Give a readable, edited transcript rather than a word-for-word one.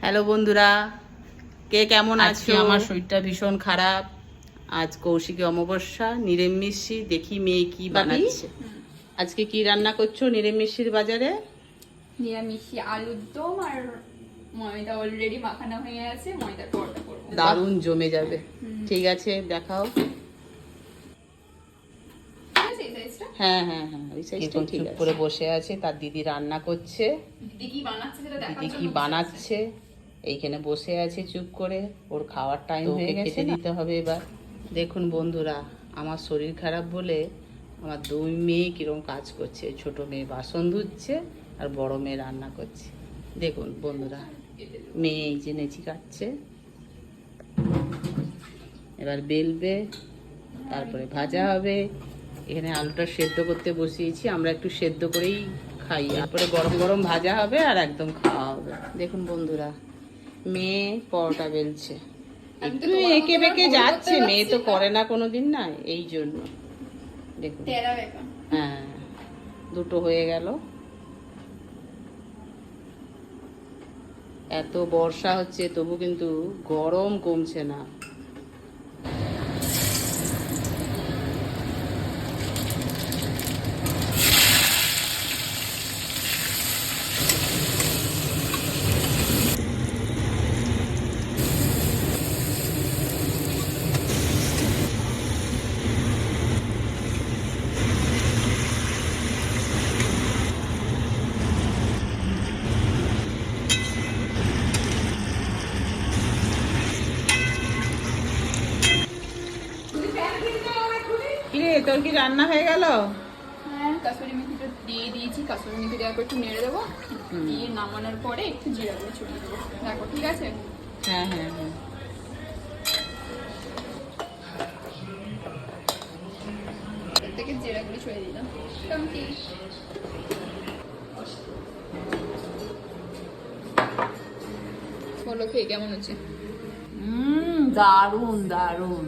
Hello বন্ধুরা, কে কেমন আছো? আজকে আমার শরীরটা ভীষণ খারাপ। আজ কৌশিকী অমাবস্যা, নিরামিষি। দেখি মেয়ে কি বানাচ্ছে। আজকে কি রান্না করছো নিরামিষির বাজারে? নিরামিষি আলুর দম আর ময়দা অলরেডি মাখানো হয়ে আছে, ময়দার পরোটা করবো। দারুণ জমে যাবে। ঠিক আছে, দেখাও। ঠিক আছে, এই সাইজটা হ্যাঁ হ্যাঁ হ্যাঁ, ওই সাইজটা ঠিক আছে। করে বসে আছে, তার দিদি রান্না করছে। দিদি কি বানাচ্ছে সেটা দেখার দিদি জন্য কি বসে আছে। বানাচ্ছে এইখানে বসে আছে চুপ করে। ওর খাওয়ার টাইম হয়ে গেছে, খেতে দিতে হবে এবার। দেখুন বন্ধুরা, আমার শরীর খারাপ বলে আমার দুই মেয়ে কিরকম কাজ করছে। ছোট মেয়ে বাসন ধুচ্ছে আর বড় মেয়ে রান্না করছে। দেখুন বন্ধুরা, মেয়ে এই যে নেচি কাটছে, এবার বেলবে, তারপরে ভাজা হবে। এখানে আলুটা সেদ্ধ করতে বসিয়েছি, আমরা একটু সেদ্ধ করেই খাই। তারপরে গরম গরম ভাজা হবে আর একদম খাওয়া হবে। দেখুন বন্ধুরা, মেয়ে পরোটা বেলছে, আমি তো একটু তোমার এঁকে মতো বেঁকে করে যাচ্ছে। করতে মেয়ে তো পারছি না। করে না কোনোদিন, না এই জন্য। দেখুন, তেরা বেঁকা। হ্যাঁ, দুটো হয়ে গেল। এত বর্ষা হচ্ছে তবু কিন্তু গরম কমছে না। কিরে, তোর কি রান্না হয়ে গেল? হ্যাঁ, কাসুরি মেথিটা দিয়ে দিয়েছি। কাসুরি মেথি দেওয়ার পর একটু নেড়ে দেবো, দিয়ে নামানোর পরে একটু জিরা গুঁড়ো ছড়িয়ে দেবো। দেখো, ঠিক আছে? হ্যাঁ হ্যাঁ হ্যাঁ, এর থেকে জিরা গুঁড়ো ছড়িয়ে দিলাম। মোটামুটি বলো, খেয়ে কেমন হচ্ছে? দারুণ দারুণ।